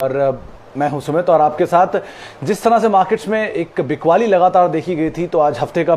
और मैं हूं सुमित और आपके साथ जिस तरह से मार्केट्स में एक बिकवाली लगातार देखी गई थी, तो आज हफ्ते का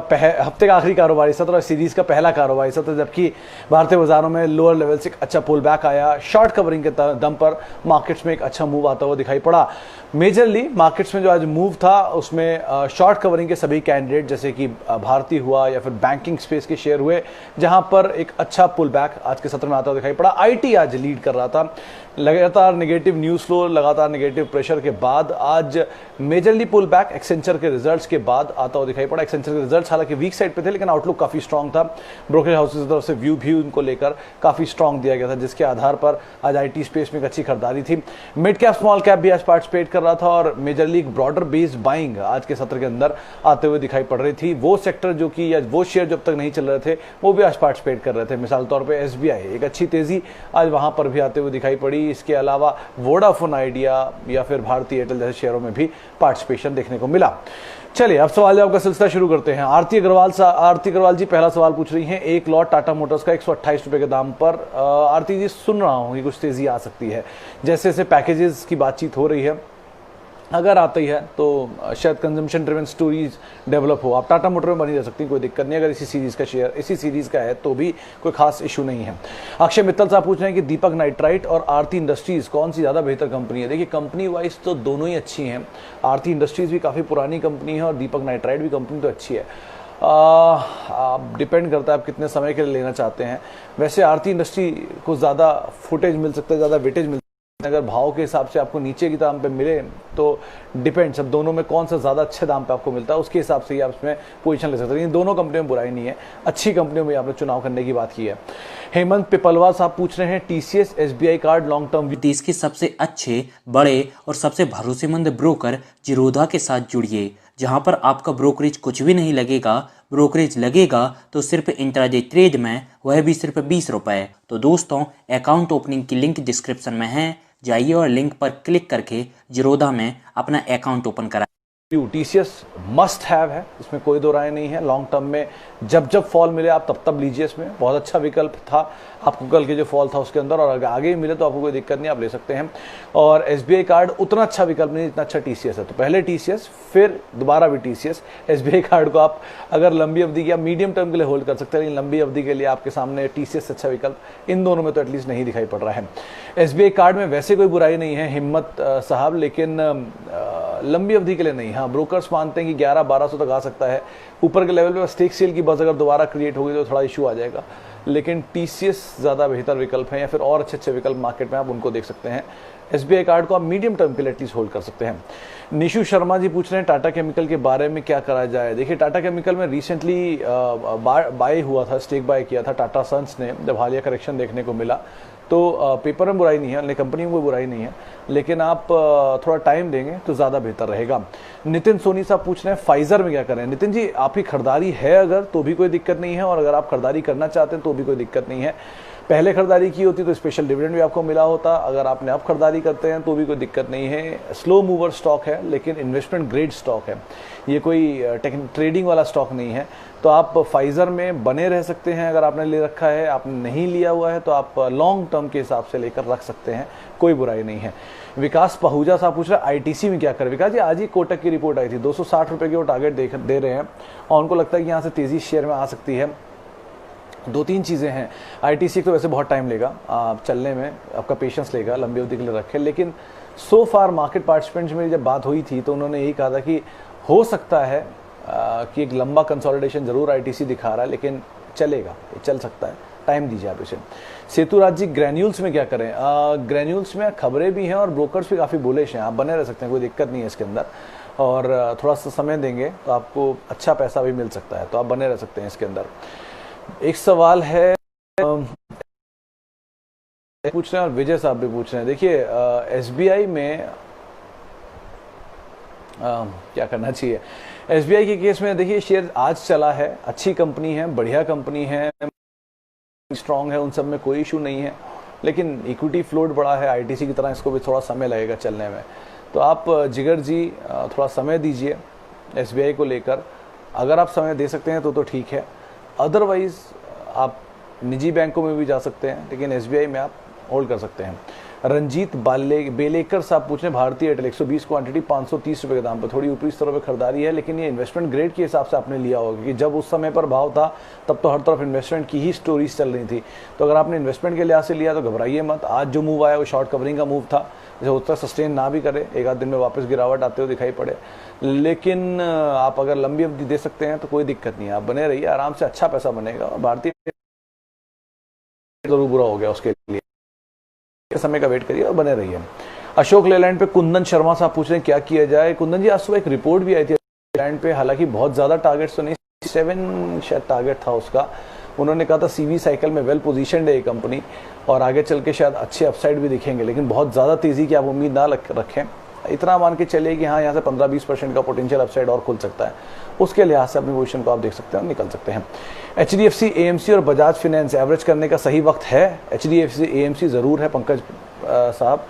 आखिरी कारोबारी सत्र और सीरीज का पहला कारोबारी सत्र, जबकि भारतीय बाजारों में लोअर लेवल से एक अच्छा पुल बैक आया। शॉर्ट कवरिंग के दम पर मार्केट्स में एक अच्छा मूव आता हुआ दिखाई पड़ा। मेजरली मार्केट्स में जो आज मूव था उसमें शॉर्ट कवरिंग के सभी कैंडिडेट जैसे कि भारती हुआ या फिर बैंकिंग स्पेस के शेयर हुए, जहां पर एक अच्छा पुल बैक आज के सत्र में आता हुआ दिखाई पड़ा। आईटी आज लीड कर रहा था। लगातार नेगेटिव न्यूज फ्लो, लगातार नेगेटिव प्रेशर के बाद आज मेजरली पुल बैक एक्सेंचर के रिजल्ट्स के बाद आता हुआ दिखाई पड़ा। एक्सेंचर के रिजल्ट्स हालांकि वीक साइड पे थे, लेकिन आउटलुक काफी स्ट्रांग था। ब्रोकरेज हाउसेस की तरफ से व्यू भी उनको लेकर काफी स्ट्रांग दिया गया था, जिसके आधार पर आज आईटी स्पेस में एक अच्छी खरीदारी थी। मिड कैप स्मॉल कैप भी आज पार्टिसिपेट कर रहा था और मेजरली एक ब्रॉडर बेस्ड बाइंग आज के सत्र के अंदर आते हुए दिखाई पड़ रही थी। वो सेक्टर जो कि या वो शेयर जब तक नहीं चल रहे थे वो भी आज पार्टिसिपेट कर रहे थे। मिसाल तौर पर एसबीआई, एक अच्छी तेजी आज वहां पर भी आते हुए दिखाई पड़ी। इसके अलावा वोडाफोन आइडिया या फिर भारती एयरटेल जैसे शेयरों में भी पार्टिसिपेशन देखने को मिला। चलिए अब सवाल जवाब का सिलसिला शुरू करते हैं। आरती अग्रवाल जी पहला सवाल पूछ रही हैं, एक लॉट टाटा मोटर्स का 128 रुपए के दाम पर। आरती जी, सुन रहा हूं कि कुछ तेजी आ सकती है, जैसे जैसे पैकेजेस की बातचीत हो रही है, अगर आती है तो शायद कंजम्पशन ड्रिवन स्टोरीज डेवलप हो। आप टाटा मोटर में बनी रह सकती, कोई दिक्कत नहीं। अगर इसी सीरीज का शेयर इसी सीरीज का है तो भी कोई खास इशू नहीं है। अक्षय मित्तल साहब पूछ रहे हैं कि दीपक नाइट्राइट और आरती इंडस्ट्रीज कौन सी ज्यादा बेहतर कंपनी है। देखिए, कंपनी वाइज तो दोनों ही अच्छी हैं। आरती इंडस्ट्रीज भी काफी पुरानी कंपनी है और दीपक नाइट्राइट भी कंपनी तो अच्छी है। आप डिपेंड करता है आप कितने समय के लिए लेना चाहते हैं। वैसे आरती इंडस्ट्री को ज़्यादा फुटेज मिल सकता है, ज़्यादा वेटेज मिल सकता है। अगर भाव के हिसाब से आपको नीचे की दाम पे मिले तो डिपेंड्स, अब दोनों में कौन सा ज़्यादा अच्छे दाम पे आपको मिलता है उसके हिसाब से ही आप इसमें पोजीशन ले सकते हैं। लेकिन दोनों कंपनियों में बुराई नहीं है, अच्छी कंपनियों में आपने चुनाव करने की बात की है। हेमंत पिपलवा साहब पूछ रहे हैं, TCS SBI card long term देश के सबसे अच्छे, बड़े और सबसे भरोसेमंद ब्रोकर जिरोधा के साथ जुड़िए, जहां पर आपका ब्रोकरेज कुछ भी नहीं लगेगा। ब्रोकरेज लगेगा तो सिर्फ इंट्राडे ट्रेड में, वह भी सिर्फ 20 रुपए। तो दोस्तों, अकाउंट ओपनिंग की लिंक डिस्क्रिप्शन में है, जाइए और लिंक पर क्लिक करके जिरोधा में अपना अकाउंट ओपन कराइए। टीसीएस मस्ट हैव है, इसमें कोई दो राय नहीं है। लॉन्ग टर्म में जब जब फॉल मिले आप तब तब लीजिए, इसमें बहुत अच्छा विकल्प था आपको कल के जो फॉल था उसके अंदर, और अगर आगे मिले तो आपको कोई दिक्कत नहीं, आप ले सकते हैं। और एसबीआई कार्ड उतना अच्छा विकल्प नहीं जितना अच्छा टीसीएस है, तो पहले टीसीएस फिर दोबारा भी टीसीएस। एसबीआई कार्ड को आप अगर लंबी अवधि की या मीडियम टर्म के लिए होल्ड कर सकते हैं, लेकिन लंबी अवधि के लिए आपके सामने टीसीएस अच्छा विकल्प इन दोनों में तो एटलीस्ट नहीं दिखाई पड़ रहा है। एसबीआई कार्ड में वैसे कोई बुराई नहीं है हिम्मत साहब, लेकिन लंबी अवधि के लिए नहीं। हाँ, ब्रोकर्स मानते हैं कि 11-1200 तक आ सकता है। ऊपर के लेवल पे स्टेक सेल की बस अगर दोबारा क्रिएट होगी तो थोड़ा इशू आ जाएगा, लेकिन टीसीएस ज़्यादा बेहतर विकल्प है, या फिर और अच्छे अच्छे विकल्प मार्केट में आप उनको देख सकते हैं। एसबीआई कार्ड को आप मीडियम टर्म के लिए एटलीस्ट होल्ड कर सकते हैं। निशु शर्मा जी पूछ रहे हैं टाटा केमिकल के बारे में क्या करा जाए। देखिए, टाटा केमिकल में रिसेंटली बाय हुआ था, स्टेक बाय किया था टाटा सन्स ने, जब हालिया करेक्शन देखने को मिला तो पेपर में बुराई नहीं है, कंपनी में कोई बुराई नहीं है, लेकिन आप थोड़ा टाइम देंगे तो ज़्यादा बेहतर रहेगा। नितिन सोनी साहब पूछ रहे हैं फाइजर में क्या करें। नितिन जी, आपकी खरीदारी है अगर तो भी कोई दिक्कत नहीं है, और अगर आप खरीदारी करना चाहते हैं तो भी कोई दिक्कत नहीं है। पहले खरीदारी की होती तो स्पेशल डिविडेंड भी आपको मिला होता, अगर आपने अब खरीदारी करते हैं तो भी कोई दिक्कत नहीं है। स्लो मूवर स्टॉक है लेकिन इन्वेस्टमेंट ग्रेड स्टॉक है, ये कोई ट्रेडिंग वाला स्टॉक नहीं है, तो आप फाइजर में बने रह सकते हैं। अगर आपने ले रखा है, आपने नहीं लिया हुआ है तो आप लॉन्ग टर्म के हिसाब से लेकर रख सकते हैं, कोई बुराई नहीं है। विकास पहूजा साहब पूछ रहे हैं आईटीसी में क्या करें। विकास जी, आज ही कोटक की रिपोर्ट आई थी, 260 रुपए की वो टारगेट दे रहे हैं और उनको लगता है कि यहाँ से तेजी शेयर में आ सकती है। दो तीन चीज़ें हैं। आईटीसी तो वैसे बहुत टाइम लेगा चलने में, आपका पेशेंस लेगा, लंबी अवधि के लिए रखें, लेकिन सो फार मार्केट पार्टिसिपेंट्स में जब बात हुई थी तो उन्होंने यही कहा था कि हो सकता है कि एक लंबा कंसोलिडेशन जरूर आईटीसी दिखा रहा है, लेकिन चलेगा, चल सकता है, टाइम दीजिए आप इसे। सेतुराज जी, ग्रैन्यूल्स में क्या करें। ग्रैन्यूल्स में खबरें भी हैं और ब्रोकर्स भी काफ़ी बुलिश हैं, आप बने रह सकते हैं, कोई दिक्कत नहीं है इसके अंदर, और थोड़ा सा समय देंगे तो आपको अच्छा पैसा भी मिल सकता है, तो आप बने रह सकते हैं इसके अंदर। एक सवाल है पूछ रहे हैं और विजय साहब भी पूछ रहे हैं, देखिए एसबीआई में क्या करना चाहिए। एसबीआई के केस में देखिए, शेयर आज चला है, अच्छी कंपनी है, बढ़िया कंपनी है, स्ट्रांग है, उन सब में कोई इशू नहीं है, लेकिन इक्विटी फ्लोट बड़ा है आईटीसी की तरह, इसको भी थोड़ा समय लगेगा चलने में। तो आप जिगर जी थोड़ा समय दीजिए एसबीआई को लेकर, अगर आप समय दे सकते हैं तो ठीक है, अदरवाइज आप निजी बैंकों में भी जा सकते हैं, लेकिन एसबीआई में आप होल्ड कर सकते हैं। रंजीत बेलेकर साहब पूछ रहे हैं भारतीय एयरटेल 120 क्वांटिटी 530 रुपए के दाम पर, थोड़ी ऊपरी स्तरों पर खरीदारी है, लेकिन ये इन्वेस्टमेंट ग्रेड के हिसाब से आपने लिया होगा, क्योंकि जब उस समय पर भाव था तब तो हर तरफ इन्वेस्टमेंट की ही स्टोरीज चल रही थी। तो अगर आपने इन्वेस्टमेंट के लिहाज से लिया तो घबराइए मत। आज जो मूव आया वो शॉर्ट कवरिंग का मूव था, जैसे होता सस्टेन ना भी करे, एक आध दिन में वापस गिरावट आते हुए दिखाई पड़े, लेकिन आप अगर लंबी अवधि दे सकते हैं तो कोई दिक्कत नहीं है, आप बने रहिए आराम से, अच्छा पैसा बनेगा। भारतीय जरूर बुरा हो गया, उसके लिए समय का वेट करिए और बने रहिए। अशोक लेलैंड पे कुंदन शर्मा साहब पूछ रहे हैं क्या किया जाए। कुंदन जी, आज सुबह एक रिपोर्ट भी आई थी लेलैंड पे, हालांकि बहुत ज्यादा टारगेट्स तो नहीं, 7 शायद टारगेट था उसका। उन्होंने कहा था CV साइकिल में वेल पोजीशनड है ये कंपनी और आगे चल के शायद अच्छे अपसाइड भी दिखेंगे, लेकिन बहुत ज़्यादा तेज़ी की आप उम्मीद ना रखें। इतना मान के चलिए कि हाँ, यहाँ से 15-20% का पोटेंशियल अपसाइड और खुल सकता है, उसके लिहाज से अपनी पोजीशन को आप देख सकते हैं और निकल सकते हैं। HDFC, AMC और बजाज फाइनेंस एवरेज करने का सही वक्त है। HDFC, AMC ज़रूर है पंकज साहब,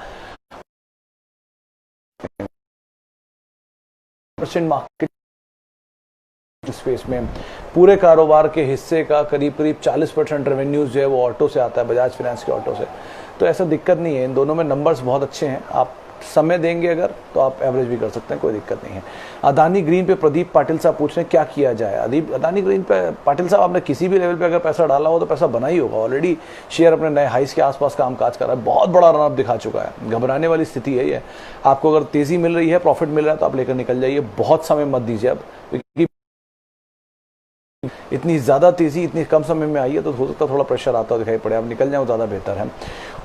मार्केट स्पेस में पूरे कारोबार के हिस्से का करीब 40% रेवेन्यूज जो है वो ऑटो से आता है, बजाज फाइनेंस के ऑटो से, तो ऐसा दिक्कत नहीं है। इन दोनों में नंबर्स बहुत अच्छे हैं, आप समय देंगे अगर तो आप एवरेज भी कर सकते हैं, कोई दिक्कत नहीं है। अदानी ग्रीन पे प्रदीप पाटिल साहब पूछ रहे हैं क्या किया जाए। अदानी ग्रीन पे पाटिल साहब, आपने किसी भी लेवल पे अगर पैसा डाला हो तो पैसा बना ही होगा। ऑलरेडी शेयर अपने नए हाइस के आसपास कामकाज कर रहा है, बहुत बड़ा रनअप दिखा चुका है, घबराने वाली स्थिति है ये। आपको अगर तेजी मिल रही है, प्रॉफिट मिल रहा है तो आप लेकर निकल जाइए, बहुत समय मत दीजिए अब, क्योंकि इतनी ज़्यादा तेज़ी इतनी कम समय में आई है तो हो सकता है थोड़ा प्रेशर आता दिखाई पड़े, आप निकल जाओ ज़्यादा बेहतर है।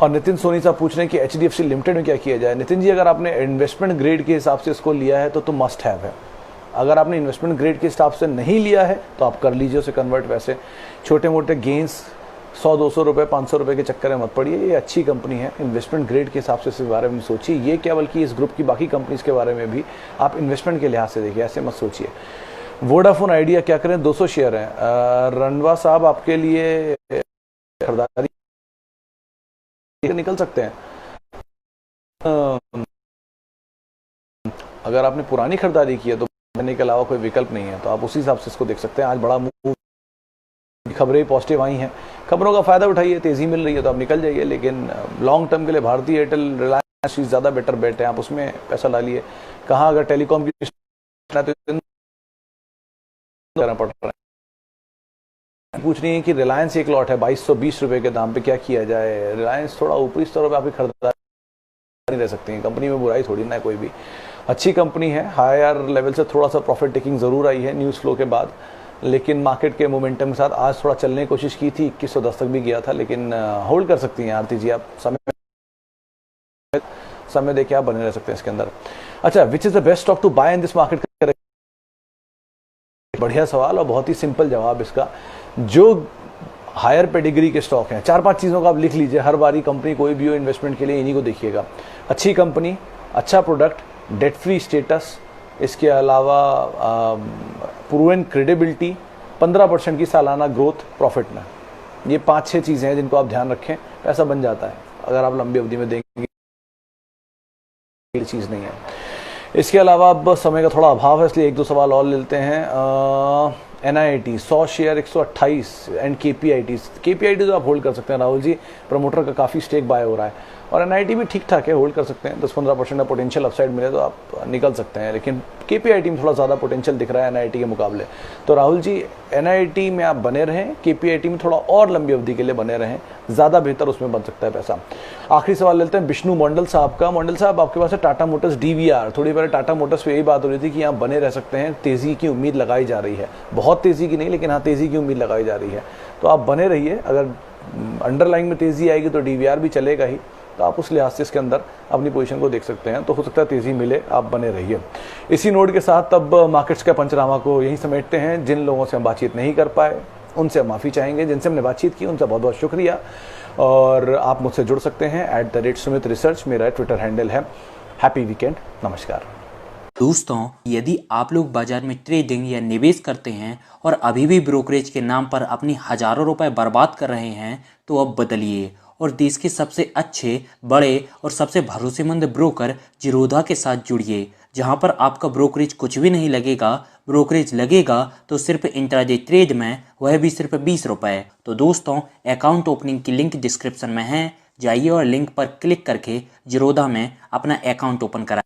और नितिन सोनी साहब पूछ रहे हैं कि HDFC लिमिटेड में क्या किया जाए। नितिन जी, अगर आपने इन्वेस्टमेंट ग्रेड के हिसाब से इसको लिया है तो मस्ट हैव है। अगर आपने इन्वेस्टमेंट ग्रेड के हिसाब से नहीं लिया है तो आप कर लीजिए उसे कन्वर्ट। वैसे छोटे मोटे गेंस 100-200 रुपये 500 रुपये के चक्कर में मत पड़िए, ये अच्छी कंपनी है, इन्वेस्टमेंट ग्रेड के हिसाब से इसके बारे में सोचिए। ये क्या, बल्कि इस ग्रुप की बाकी कंपनीज के बारे में भी आप इन्वेस्टमेंट के लिहाज से देखिए, ऐसे मत सोचिए। वोडाफोन आइडिया क्या करें, 200 शेयर हैं। रणवा साहब, आपके लिए खरीदारी निकल सकते हैं। अगर आपने पुरानी खरीदारी की है तो करने के अलावा कोई विकल्प नहीं है, तो आप उसी हिसाब से इसको देख सकते हैं। आज बड़ा मूव, खबरें पॉजिटिव आई हैं, खबरों का फायदा उठाइए, तेजी मिल रही है तो आप निकल जाइए, लेकिन लॉन्ग टर्म के लिए भारतीय एयरटेल, रिलायंस ज़्यादा बेटर बेट है, आप उसमें पैसा डालिए। कहाँ अगर टेलीकॉम की करना पड़ रहा है। पूछ रही है कि रिलायंस एक लॉट है 2220 रुपए के दाम पे, क्या किया जाए। रिलायंस थोड़ा ऊपरी स्तर पे आपकी खरीदारी नहीं रह सकती है, कंपनी में बुराई थोड़ी ना है, कोई भी अच्छी कंपनी है। हायर लेवल से थोड़ा सा प्रॉफिट टेकिंग जरूर आई है न्यूज़ फ्लो के बाद, लेकिन मार्केट के मोमेंटम के साथ आज थोड़ा चलने की कोशिश की थी, 2110 तक भी गया था, लेकिन होल्ड कर सकती हैं आरती जी, आप समय देखिए, आप बने रह सकते हैं इसके अंदर। अच्छा, which is the best stock to buy in this market? बढ़िया सवाल और बहुत ही सिंपल जवाब इसका। जो हायर पेडिग्री के स्टॉक हैं, 4-5 चीज़ों का आप लिख लीजिए, हर बारी कंपनी कोई भी हो इन्वेस्टमेंट के लिए इन्हीं को देखिएगा। अच्छी कंपनी, अच्छा प्रोडक्ट, डेट फ्री स्टेटस, इसके अलावा प्रूवन क्रेडिबिलिटी, 15% की सालाना ग्रोथ प्रॉफिट में, ये 5-6 चीज़ें हैं जिनको आप ध्यान रखें, पैसा बन जाता है अगर आप लंबी अवधि में देंगे, चीज़ नहीं है। इसके अलावा अब समय का थोड़ा अभाव है, इसलिए 1-2 सवाल और लेते हैं। NIIT 100 शेयर 128 एंड KPIT तो आप होल्ड कर सकते हैं राहुल जी, प्रमोटर का काफ़ी स्टेक बाय हो रहा है, और NIIT भी ठीक ठाक है, होल्ड कर सकते हैं। 10-15% का पोटेंशियल अपसाइड मिले तो आप निकल सकते हैं, लेकिन KPIT में थोड़ा ज़्यादा पोटेंशियल दिख रहा है NIIT के मुकाबले। तो राहुल जी, NIIT में आप बने रहें, KPIT में थोड़ा और लंबी अवधि के लिए बने रहें, ज़्यादा बेहतर उसमें बन सकता है पैसा। आखिरी सवाल लेते हैं विष्णु मंडल साहब का। मंडल साहब, आपके पास है टाटा मोटर्स DVR। थोड़ी पहले टाटा मोटर्स पे यही बात हो रही थी कि यहाँ बने रह सकते हैं, तेज़ी की उम्मीद लगाई जा रही है, बहुत तेज़ी की नहीं, लेकिन हाँ तेज़ी की उम्मीद लगाई जा रही है, तो आप बने रहिए। अगर अंडरलाइन में तेज़ी आएगी तो DVR भी चलेगा ही, तो आप उस लिहाज से इसके अंदर अपनी पोजीशन को देख सकते हैं, तो हो सकता है तेज़ी मिले, आप बने रहिए। इसी नोट के साथ अब मार्केट्स का पंचनामा को यहीं समेटते हैं। जिन लोगों से हम बातचीत नहीं कर पाए उनसे हम माफ़ी चाहेंगे, जिनसे हमने बातचीत की उनसे बहुत बहुत शुक्रिया, और आप मुझसे जुड़ सकते हैं @सुमित रिसर्च, मेरा ट्विटर हैंडल है। हैप्पी वीकेंड, नमस्कार दोस्तों। यदि आप लोग बाजार में ट्रेडिंग या निवेश करते हैं और अभी भी ब्रोकरेज के नाम पर अपनी हज़ारों रुपए बर्बाद कर रहे हैं, तो अब बदलिए और देश के सबसे अच्छे, बड़े और सबसे भरोसेमंद ब्रोकर जिरोधा के साथ जुड़िए, जहां पर आपका ब्रोकरेज कुछ भी नहीं लगेगा। ब्रोकरेज लगेगा तो सिर्फ इंट्राडे ट्रेड में, वह भी सिर्फ 20 रुपये। तो दोस्तों, अकाउंट ओपनिंग की लिंक डिस्क्रिप्शन में है, जाइए और लिंक पर क्लिक करके जीरोधा में अपना अकाउंट ओपन करा।